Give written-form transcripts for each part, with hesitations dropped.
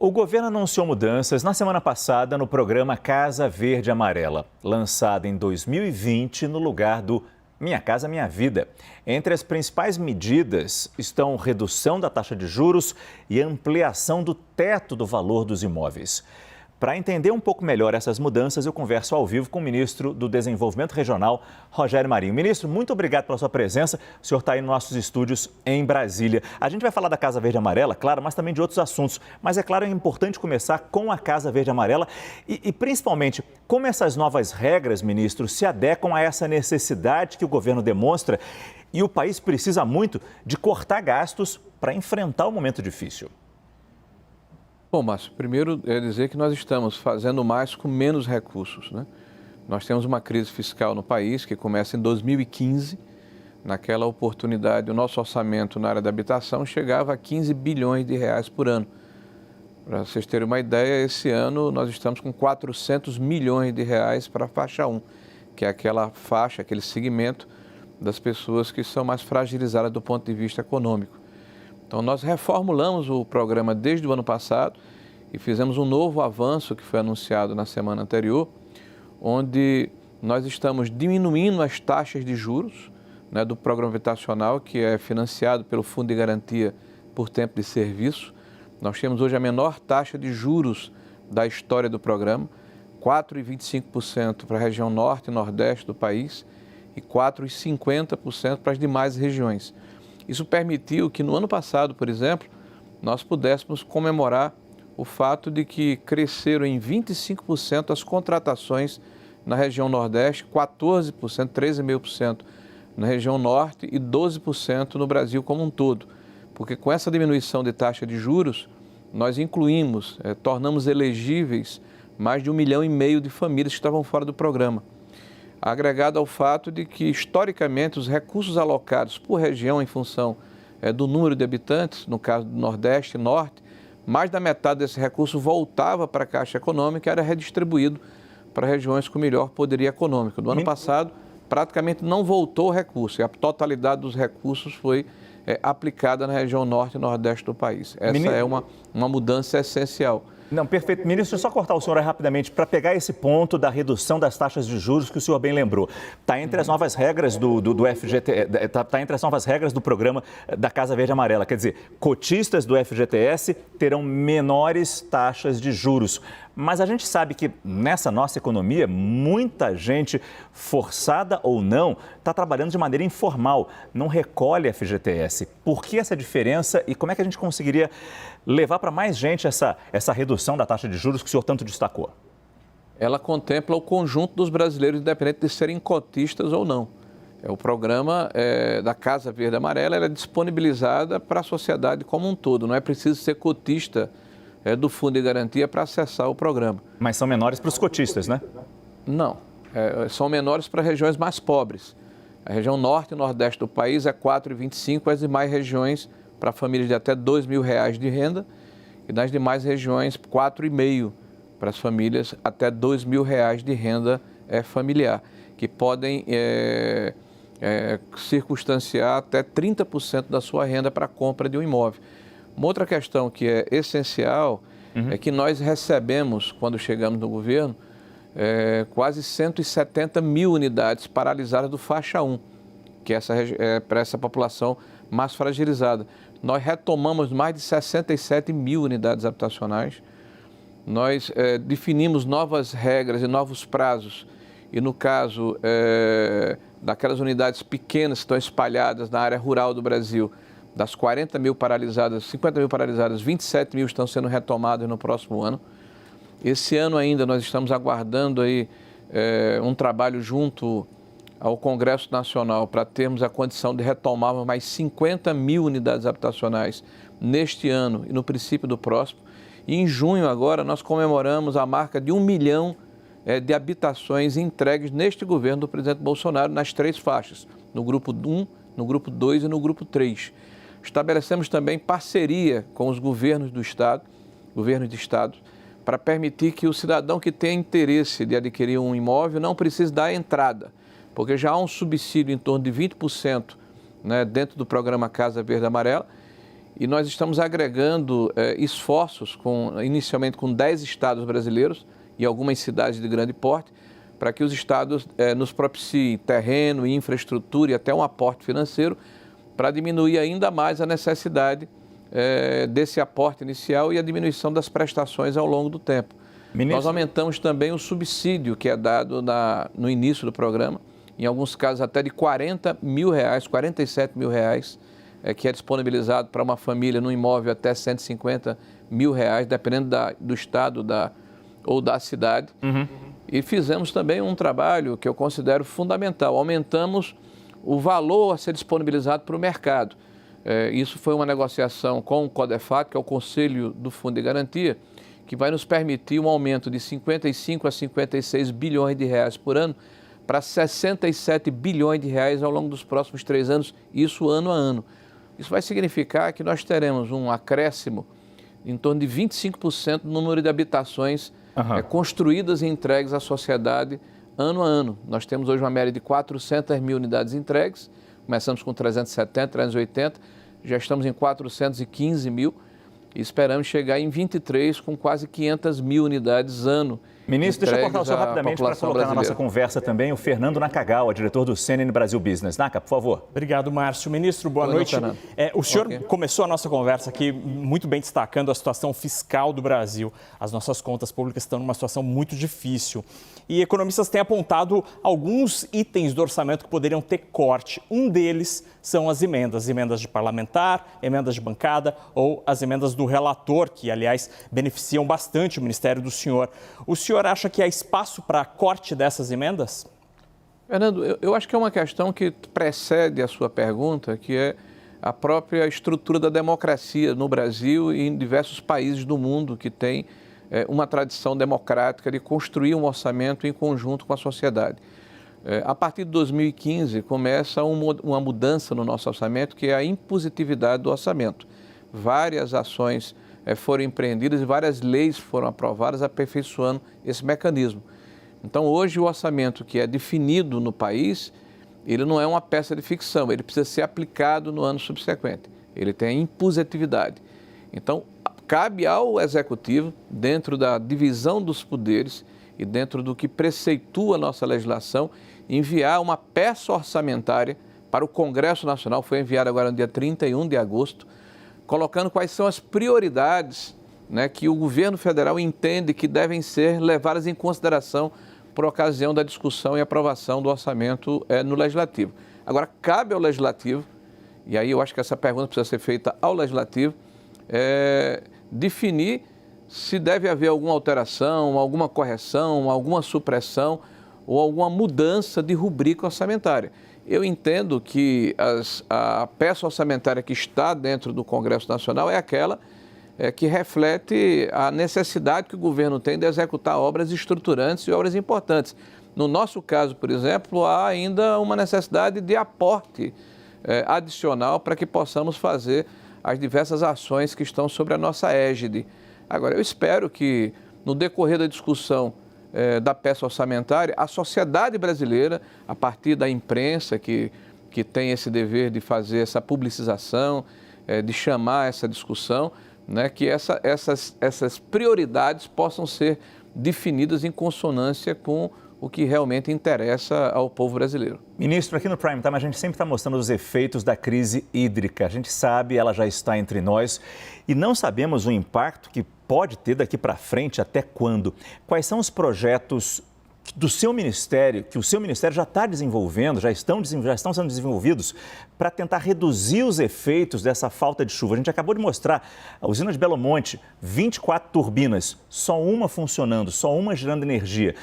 O governo anunciou mudanças na semana passada no programa Casa Verde Amarela, lançado em 2020 no lugar do Minha Casa Minha Vida. Entre as principais medidas estão redução da taxa de juros e ampliação do teto do valor dos imóveis. Para entender um pouco melhor essas mudanças, eu converso ao vivo com o ministro do Desenvolvimento Regional, Rogério Marinho. Ministro, muito obrigado pela sua presença. O senhor está aí nos nossos estúdios em Brasília. A gente vai falar da Casa Verde Amarela, claro, mas também de outros assuntos. Mas é claro, é importante começar com a Casa Verde Amarela e principalmente, como essas novas regras, ministro, se adequam a essa necessidade que o governo demonstra e o país precisa muito de cortar gastos para enfrentar o momento difícil. Bom, Márcio, primeiro é dizer que nós estamos fazendo mais com menos recursos, né? Nós temos uma crise fiscal no país que começa em 2015. Naquela oportunidade, o nosso orçamento na área da habitação chegava a 15 bilhões de reais por ano. Para vocês terem uma ideia, esse ano nós estamos com 400 milhões de reais para a faixa 1, que é aquela faixa, aquele segmento das pessoas que são mais fragilizadas do ponto de vista econômico. Então, nós reformulamos o programa desde o ano passado e fizemos um novo avanço que foi anunciado na semana anterior, onde nós estamos diminuindo as taxas de juros, né, do programa habitacional, que é financiado pelo Fundo de Garantia por Tempo de Serviço. Nós temos hoje a menor taxa de juros da história do programa, 4,25% para a região norte e nordeste do país e 4,50% para as demais regiões. Isso permitiu que no ano passado, por exemplo, nós pudéssemos comemorar o fato de que cresceram em 25% as contratações na região Nordeste, 14%, 13,5% na região Norte e 12% no Brasil como um todo. Porque com essa diminuição de taxa de juros, nós incluímos, tornamos elegíveis mais de 1,5 milhão de famílias que estavam fora do programa. Agregado ao fato de que, historicamente, os recursos alocados por região em função do número de habitantes, no caso do Nordeste e Norte, mais da metade desse recurso voltava para a Caixa Econômica e era redistribuído para regiões com melhor poderio econômico. No ano passado, praticamente não voltou o recurso e a totalidade dos recursos foi aplicada na região Norte e Nordeste do país. Essa é uma mudança essencial. Não, perfeito. Ministro, só cortar o senhor aí rapidamente para pegar esse ponto da redução das taxas de juros que o senhor bem lembrou. Está entre as novas regras do FGTS, está entre as novas regras do programa da Casa Verde Amarela. Quer dizer, cotistas do FGTS terão menores taxas de juros. Mas a gente sabe que nessa nossa economia, muita gente, forçada ou não, está trabalhando de maneira informal, não recolhe FGTS. Por que essa diferença e como é que a gente conseguiria levar para mais gente essa redução da taxa de juros que o senhor tanto destacou? Ela contempla o conjunto dos brasileiros, independente de serem cotistas ou não. O programa da Casa Verde Amarela é disponibilizada para a sociedade como um todo, não é preciso ser cotista do Fundo de Garantia para acessar o programa. Mas são menores para os cotistas, né? Não, são menores para regiões mais pobres. A região norte e nordeste do país é 4,25, as demais regiões para famílias de até R$2.000 de renda e nas demais regiões 4,5 para as famílias até R$2.000 de renda familiar, que podem circunstanciar até 30% da sua renda para a compra de um imóvel. Uma outra questão que é essencial é que nós recebemos, quando chegamos no governo, quase 170 mil unidades paralisadas do faixa 1, que é para essa população mais fragilizada. Nós retomamos mais de 67 mil unidades habitacionais. Nós definimos novas regras e novos prazos. E no caso daquelas unidades pequenas que estão espalhadas na área rural do Brasil, das 40 mil paralisadas, 50 mil paralisadas, 27 mil estão sendo retomadas no próximo ano. Esse ano ainda nós estamos aguardando aí um trabalho junto ao Congresso Nacional para termos a condição de retomar mais 50 mil unidades habitacionais neste ano e no princípio do próximo. E em junho agora nós comemoramos a marca de 1 milhão de habitações entregues neste governo do presidente Bolsonaro nas 3 faixas, no grupo 1, no grupo 2 e no grupo 3. Estabelecemos também parceria com os governos do Estado, governos de Estado, para permitir que o cidadão que tem interesse de adquirir um imóvel não precise dar entrada, porque já há um subsídio em torno de 20%, né, dentro do programa Casa Verde Amarela e nós estamos agregando esforços, inicialmente com 10 estados brasileiros e algumas cidades de grande porte, para que os estados nos propiciem terreno, infraestrutura e até um aporte financeiro para diminuir ainda mais a necessidade desse aporte inicial e a diminuição das prestações ao longo do tempo. Ministro... Nós aumentamos também o subsídio que é dado no início do programa, em alguns casos até de R$40 mil, R$47 mil, que é disponibilizado para uma família no imóvel até R$150 mil, dependendo do estado ou da cidade. Uhum. E fizemos também um trabalho que eu considero fundamental, aumentamos o valor a ser disponibilizado para o mercado. Isso foi uma negociação com o CODEFAT, que é o Conselho do Fundo de Garantia, que vai nos permitir um aumento de 55 a 56 bilhões de reais por ano para 67 bilhões de reais ao longo dos próximos 3 anos, isso ano a ano. Isso vai significar que nós teremos um acréscimo em torno de 25% no número de habitações construídas e entregues à sociedade ano a ano. Nós temos hoje uma média de 400 mil unidades entregues, começamos com 370, 380, já estamos em 415 mil e esperamos chegar em 23 com quase 500 mil unidades ano. Ministro, deixa eu cortar o senhor rapidamente para colocar brasileira na nossa conversa também o Fernando Nakagawa, diretor do CNN Brasil Business. Naka, por favor. Obrigado, Márcio. Ministro, boa noite. O senhor começou a nossa conversa aqui muito bem destacando a situação fiscal do Brasil. As nossas contas públicas estão numa situação muito difícil. E economistas têm apontado alguns itens do orçamento que poderiam ter corte. Um deles são as emendas de parlamentar, emendas de bancada ou as emendas do relator, que, aliás, beneficiam bastante o ministério do senhor. O senhor acha que há espaço para corte dessas emendas? Fernando, eu acho que é uma questão que precede a sua pergunta, que é a própria estrutura da democracia no Brasil e em diversos países do mundo que tem uma tradição democrática de construir um orçamento em conjunto com a sociedade. A partir de 2015, começa uma mudança no nosso orçamento, que é a impositividade do orçamento. Várias ações foram empreendidas e várias leis foram aprovadas aperfeiçoando esse mecanismo. Então, hoje, o orçamento que é definido no país, ele não é uma peça de ficção, ele precisa ser aplicado no ano subsequente. Ele tem impositividade. Então, cabe ao Executivo, dentro da divisão dos poderes e dentro do que preceitua a nossa legislação, enviar uma peça orçamentária para o Congresso Nacional, foi enviada agora no dia 31 de agosto, colocando quais são as prioridades, né, que o governo federal entende que devem ser levadas em consideração por ocasião da discussão e aprovação do orçamento no Legislativo. Agora, cabe ao Legislativo, e aí eu acho que essa pergunta precisa ser feita ao Legislativo, definir se deve haver alguma alteração, alguma correção, alguma supressão ou alguma mudança de rubrica orçamentária. Eu entendo que a peça orçamentária que está dentro do Congresso Nacional é aquela que reflete a necessidade que o governo tem de executar obras estruturantes e obras importantes. No nosso caso, por exemplo, há ainda uma necessidade de aporte adicional para que possamos fazer as diversas ações que estão sobre a nossa égide. Agora, eu espero que no decorrer da discussão da peça orçamentária, a sociedade brasileira, a partir da imprensa que tem esse dever de fazer essa publicização, de chamar essa discussão, né, que essas prioridades possam ser definidas em consonância com o que realmente interessa ao povo brasileiro. Ministro, aqui no Prime Time a gente sempre está mostrando os efeitos da crise hídrica. A gente sabe, ela já está entre nós e não sabemos o impacto que pode ter daqui para frente, até quando. Quais são os projetos do seu ministério, que o seu ministério já está desenvolvendo, já estão sendo desenvolvidos para tentar reduzir os efeitos dessa falta de chuva? A gente acabou de mostrar a usina de Belo Monte, 24 turbinas, só uma funcionando, só uma gerando energia.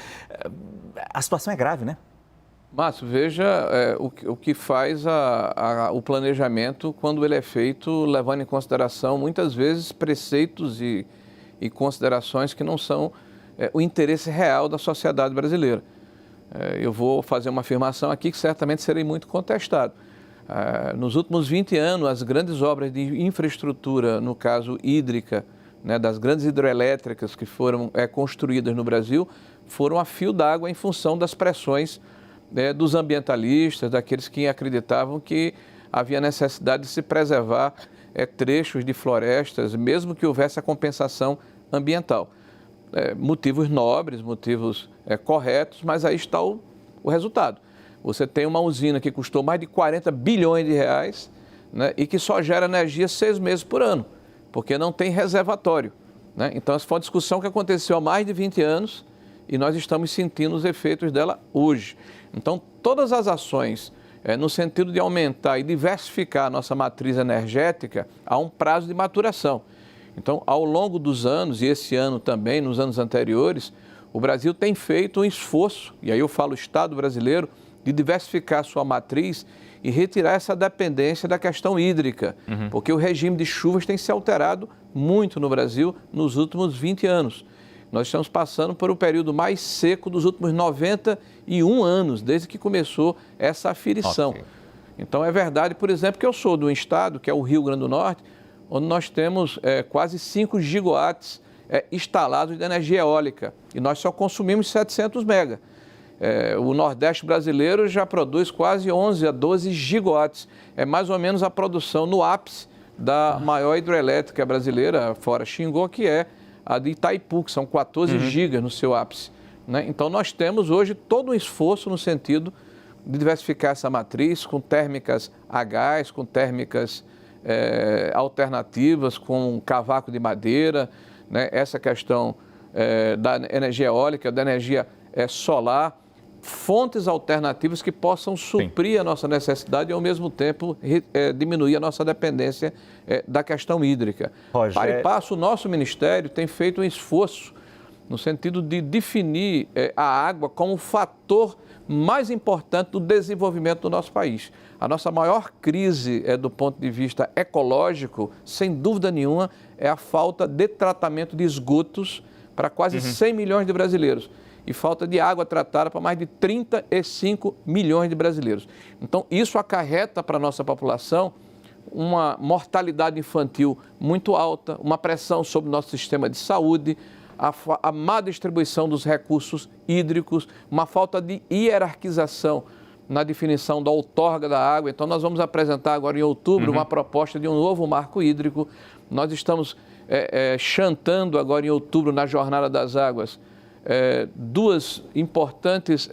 A situação é grave, né? Márcio, veja o que faz o planejamento quando ele é feito levando em consideração muitas vezes preceitos e considerações que não são o interesse real da sociedade brasileira. Eu vou fazer uma afirmação aqui que certamente serei muito contestado. Nos últimos 20 anos, as grandes obras de infraestrutura, no caso hídrica, né, das grandes hidrelétricas que foram construídas no Brasil, foram a fio d'água em função das pressões dos ambientalistas, daqueles que acreditavam que havia necessidade de se preservar trechos de florestas, mesmo que houvesse a compensação ambiental. Motivos nobres, motivos corretos, mas aí está o resultado. Você tem uma usina que custou mais de 40 bilhões de reais, né, e que só gera energia 6 meses por ano, porque não tem reservatório, né? Então, essa foi uma discussão que aconteceu há mais de 20 anos e nós estamos sentindo os efeitos dela hoje. Então, todas as ações no sentido de aumentar e diversificar a nossa matriz energética, há um prazo de maturação. Então, ao longo dos anos, e esse ano também, nos anos anteriores, o Brasil tem feito um esforço, e aí eu falo Estado brasileiro, de diversificar sua matriz e retirar essa dependência da questão hídrica, porque o regime de chuvas tem se alterado muito no Brasil nos últimos 20 anos. Nós estamos passando por o período mais seco dos últimos 91 anos, desde que começou essa aferição. Okay. Então, é verdade, por exemplo, que eu sou de um estado, que é o Rio Grande do Norte, onde nós temos quase 5 gigawatts instalados de energia eólica, e nós só consumimos 700 mega. O Nordeste brasileiro já produz quase 11 a 12 gigawatts. É mais ou menos a produção no ápice da maior hidrelétrica brasileira, fora Xingó, que é a de Itaipu, que são 14 gigas no seu ápice, né? Então, nós temos hoje todo um esforço no sentido de diversificar essa matriz com térmicas a gás, com térmicas alternativas, com cavaco de madeira, né? Essa questão da energia eólica, da energia solar, fontes alternativas que possam suprir a nossa necessidade e, ao mesmo tempo, diminuir a nossa dependência da questão hídrica. Para e passo, o nosso Ministério tem feito um esforço no sentido de definir a água como o fator mais importante do desenvolvimento do nosso país. A nossa maior crise do ponto de vista ecológico, sem dúvida nenhuma, é a falta de tratamento de esgotos para quase 100 milhões de brasileiros. E falta de água tratada para mais de 35 milhões de brasileiros. Então, isso acarreta para a nossa população uma mortalidade infantil muito alta, uma pressão sobre o nosso sistema de saúde, a má distribuição dos recursos hídricos, uma falta de hierarquização na definição da outorga da água. Então, nós vamos apresentar agora em outubro uma proposta de um novo marco hídrico. Nós estamos chantando agora em outubro, na Jornada das Águas, dois importantes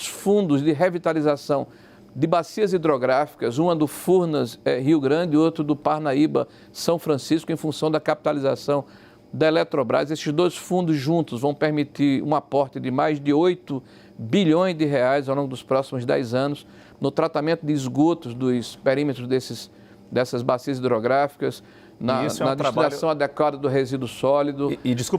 fundos de revitalização de bacias hidrográficas, uma do Furnas, Rio Grande, e outro do Parnaíba, São Francisco, em função da capitalização da Eletrobras. Esses 2 fundos juntos vão permitir um aporte de mais de 8 bilhões de reais ao longo dos próximos 10 anos no tratamento de esgotos dos perímetros dessas bacias hidrográficas, na destinação adequada do resíduo sólido,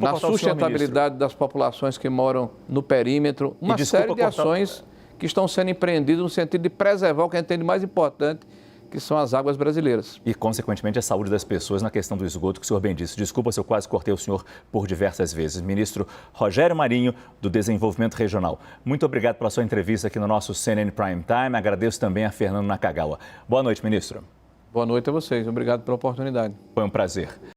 na sustentabilidade das populações que moram no perímetro, uma série de ações que estão sendo empreendidas no sentido de preservar o que a gente tem de mais importante, que são as águas brasileiras. E, consequentemente, a saúde das pessoas na questão do esgoto, que o senhor bem disse. Desculpa se eu quase cortei o senhor por diversas vezes. Ministro Rogério Marinho, do Desenvolvimento Regional. Muito obrigado pela sua entrevista aqui no nosso CNN Prime Time. Agradeço também a Fernando Nakagawa. Boa noite, ministro. Boa noite a vocês. Obrigado pela oportunidade. Foi um prazer.